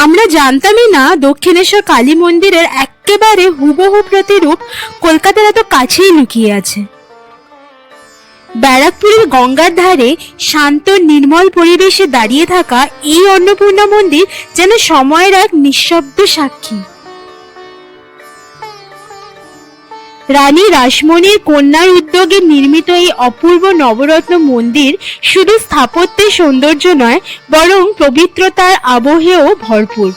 আমরা জানতামই না দক্ষিণেশ্বর কালী মন্দিরের একেবারে হুবহু প্রতিরূপ কলকাতার এত কাছেই লুকিয়ে আছে। ব্যারাকপুরের গঙ্গার ধারে শান্ত নির্মল পরিবেশে দাঁড়িয়ে থাকা এই অন্নপূর্ণা মন্দির যেন সময়ের এক নিঃশব্দ সাক্ষী। রানী রাসমণির কন্যার উদ্যোগে নির্মিত এই অপূর্ব নবরত্ন মন্দির শুধু স্থাপত্যের সৌন্দর্য নয়, বরং পবিত্রতার আবহেও ভরপুর।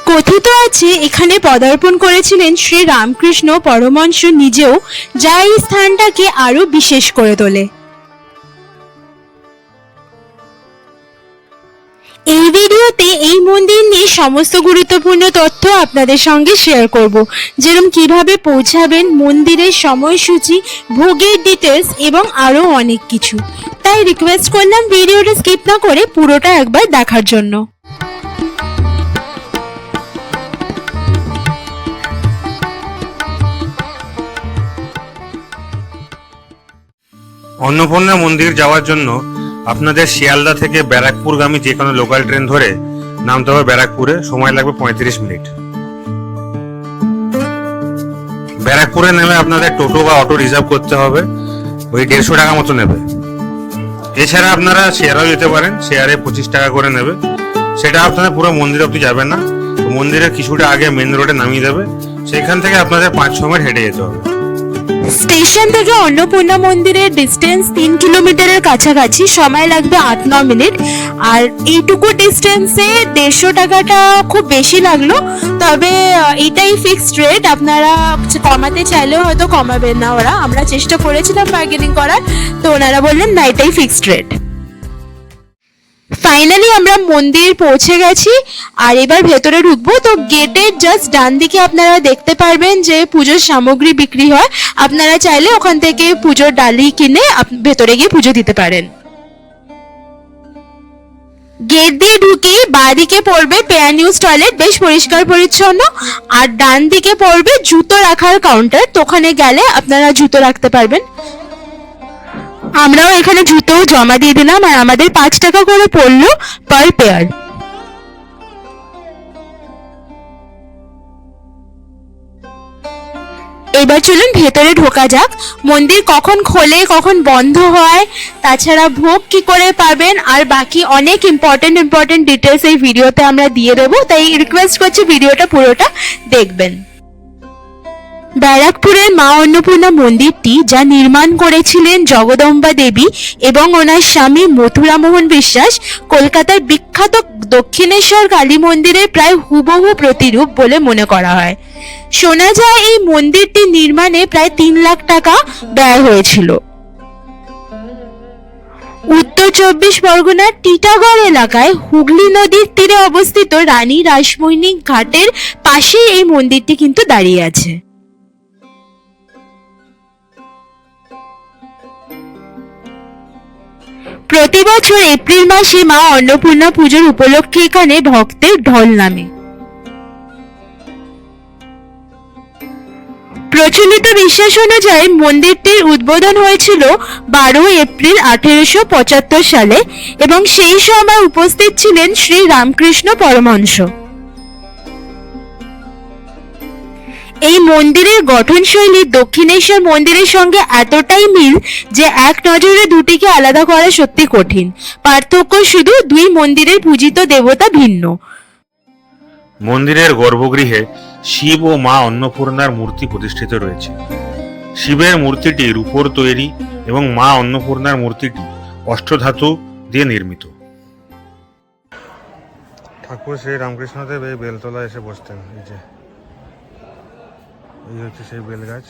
কথিত আছে এখানে পদার্পণ করেছিলেন শ্রী রামকৃষ্ণ পরমহংস নিজেও, যা এই স্থানটাকে আরো বিশেষ করে তোলে। এই ভিডিওতে এই মন্দির নিয়ে সমস্ত গুরুত্বপূর্ণ তথ্য আপনাদের সঙ্গে শেয়ার করব, যেরকম কিভাবে পৌঁছাবেন, মন্দিরের সময়সূচি, ভোগের ডিটেলস এবং আরো অনেক কিছু। তাই রিকোয়েস্ট করলাম ভিডিওটা স্কিপ না করে পুরোটা একবার দেখার জন্য। অন্নপূর্ণা মন্দির যাওয়ার জন্য আপনাদের শিয়ালদা থেকে ব্যারাকপুরগামী যে কোনো লোকাল ট্রেন ধরে নামতে হবে ব্যারাকপুরে। সময় লাগবে 35 মিনিট। ব্যারাকপুরে নেমে আপনাদের টোটো বা অটো রিজার্ভ করতে হবে, ওই 150 টাকা মতো নেবে। এছাড়া আপনারা শেয়ারেও যেতে পারেন, শেয়ারে 25 টাকা করে নেবে। সেটা আপনাদের পুরো মন্দির অবধি যাবে না, মন্দিরের কিছুটা আগে মেন রোডে নামিয়ে দেবে, সেখান থেকে আপনাদের 5-6 মিনিট হেঁটে যেতে হবে। স্টেশন থেকে অন্নপূর্ণা মন্দিরের ডিস্টেন্স 3 কিলোমিটারের কাছাকাছি, সময় লাগবে 8-9 মিনিট। আর এইটুকু ডিস্টেন্সে 150 টাকাটা খুব বেশি লাগলো, তবে এটাই ফিক্সড রেট। আপনারা কমাতে চাইলেও হয়তো কমাবেন না ওরা। আমরা চেষ্টা করেছিলাম বার্গেনিং করার, তো ওনারা বললেন না, এটাই ফিক্সড রেট। ফাইনালি আমরা মন্দির পৌঁছে গেছি আর এবার ভেতরে ঢুকবো। তো গেটের জাস্ট ডান দিকে আপনারা দেখতে পারবেন যে পুজোর সামগ্রী বিক্রি হয়। আপনারা চাইলে ওখান থেকে পুজোর ডালি কিনে ভেতরে গিয়ে পুজো দিতে পারেন। গেট দিয়ে ঢুকে বাঁদিকে পড়বে পেয়ার নিউজ টয়লেট, বেশ পরিষ্কার পরিচ্ছন্ন। আর ডান দিকে পড়বে জুতো রাখার কাউন্টার, তো ওখানে গেলে আপনারা জুতো রাখতে পারবেন। আমরাও এখানে জুতো জমা দিয়ে দিলাম আর আমাদের 5 টাকা করে পড়লো পার পেয়ার। এবার চলুন ভেতরে ঢোকা যাক। মন্দির কখন খোলে, কখন বন্ধ হয়, তাছাড়া ভোগ কি করে পাবেন, আর বাকি অনেক ইম্পর্টেন্ট ডিটেলস এই ভিডিওতে আমরা দিয়ে দেবো। তাই রিকোয়েস্ট করছি ভিডিওটা পুরোটা দেখবেন। ব্যারাকপুরের মা অন্নপূর্ণা মন্দিরটি, যা নির্মাণ করেছিলেন জগদম্বা দেবী এবং ওনার স্বামী মথুরামোহন বিশ্বাস, কলকাতার বিখ্যাত দক্ষিণেশ্বর কালী মন্দিরের প্রায় হুবহু প্রতিরূপ বলে মনে করা হয়। শোনা যায় এই মন্দিরটি নির্মাণে প্রায় 3 লাখ টাকা ব্যয় হয়েছিল। উত্তর 24 পরগনার টিটাগড় এলাকায় হুগলি নদীর তীরে অবস্থিত রানী রাসমণি ঘাটের পাশেই এই মন্দিরটি কিন্তু দাঁড়িয়ে আছে। প্রতি বছর এপ্রিল মাসে মা অন্নপূর্ণা পুজোর উপলক্ষে এখানে ভক্তের ঢল নামে। প্রচলিত বিশ্বাস অনুযায়ী মন্দিরটির উদ্বোধন হয়েছিল 12 এপ্রিল 1875 সালে এবং সেই সময় উপস্থিত ছিলেন শ্রী রামকৃষ্ণ পরমহংস। এই মন্দিরের গঠনশৈলী দক্ষিণেশ্বর মন্দিরের সঙ্গে এতটাই মিল যে এক নজরে দুটিকে আলাদা করা সত্যি কঠিন। পার্থক্য শুধু দুই মন্দিরের পূজিত দেবতা ভিন্ন। মন্দিরের গর্ভগৃহে শিব ও মা অন্নপূর্ণার মূর্তি প্রতিষ্ঠিত রয়েছে। শিবের মূর্তিটি রূপোর তৈরি এবং মা অন্নপূর্ণার মূর্তিটি অষ্টধাতু দিয়ে নির্মিত। ঠাকুর শ্রী রামকৃষ্ণদেব এই বেলতলা এসে বসতেন। এই হচ্ছে সেই বেলগাছ।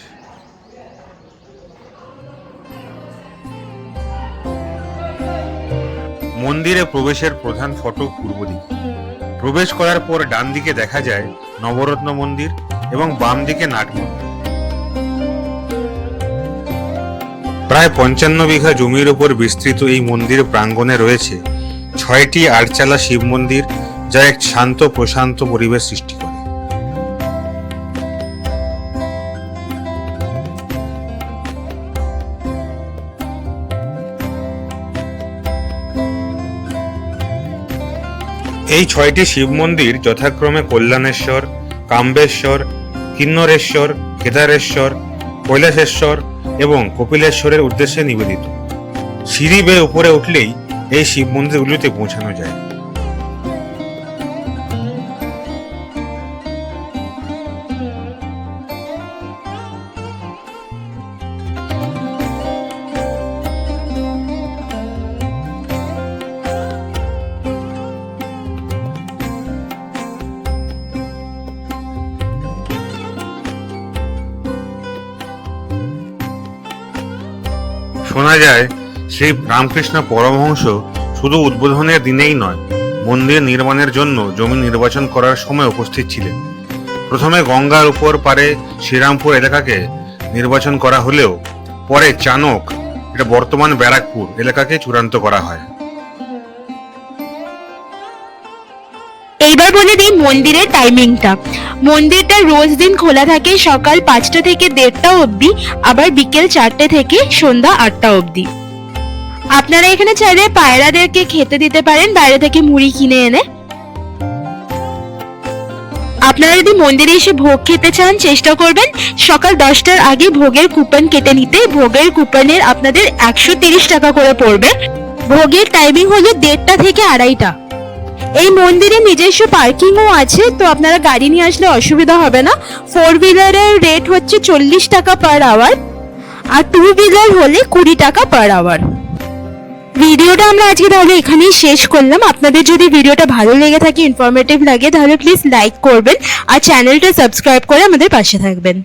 মন্দিরে প্রবেশের প্রধান ফটক পূর্ব দিক। প্রবেশ করার পর ডান দিকে দেখা যায় নবরত্ন মন্দির এবং বাম দিকে নাট মন্দির। প্রায় 55 বিঘা জমির উপর বিস্তৃত এই মন্দির প্রাঙ্গণে রয়েছে 6টি আটচালা শিব মন্দির, যা এক শান্ত প্রশান্ত পরিবেশ সৃষ্টি করে। এই 6টি শিব মন্দির যথাক্রমে কল্যাণেশ্বর, কাম্বেশ্বর, কিন্নরেশ্বর, কেদারেশ্বর, কৈলাসেশ্বর এবং কপিলেশ্বরের উদ্দেশ্যে নিবেদিত। সিঁড়ি বেয়ে উপরে উঠলেই এই শিব মন্দিরগুলিতে পৌঁছানো যায়। শোনা যায় শ্রী রামকৃষ্ণ পরমহংস শুধু উদ্বোধনের দিনেই নয়, মন্দির নির্মাণের জন্য জমি নির্বাচন করার সময় উপস্থিত ছিলেন। প্রথমে গঙ্গার উপর পারে শ্রীরামপুর এলাকাকে নির্বাচন করা হলেও পরে চানক, এটা বর্তমান ব্যারাকপুর এলাকাকে চূড়ান্ত করা হয়। এইবার বলে দিই মন্দিরের টাইমিংটা। মন্দিরটা রোজ দিন খোলা থাকে সকাল 5টা থেকে 1:30টা অবধি, আবার বিকেল 4টে থেকে সন্ধ্যা 8টা অবধি। আপনারা এখানে চাইলে পায়রাদেরকে খেতে দিতে পারেন বাইরে থেকে মুড়ি কিনে এনে। আপনারা যদি মন্দিরে এসে ভোগ খেতে চান চেষ্টা করবেন সকাল 10টার আগে ভোগের কুপন কেটে নিতে। ভোগের কুপনের আপনাদের 130 টাকা করে পড়বে। ভোগের টাইমিং হলো 1:30টা থেকে 2:30টা। এই মন্দিরে নিজস্ব পার্কিংও আছে, তো আপনারা গাড়ি নিয়ে আসলে অসুবিধা হবে না। 4 হুইলারের রেট হচ্ছে 40 টাকা পার আওয়ার, আর 2 হুইলার হলে 20 টাকা পার আওয়ার। ভিডিওটা আমরা আজকে তাহলে এখানেই শেষ করলাম। আপনাদের যদি ভিডিওটা ভালো লেগে থাকে, ইনফরমেটিভ লাগে, তাহলে প্লিজ লাইক করবেন আর চ্যানেলটা সাবস্ক্রাইব করে আমাদের পাশে থাকবেন।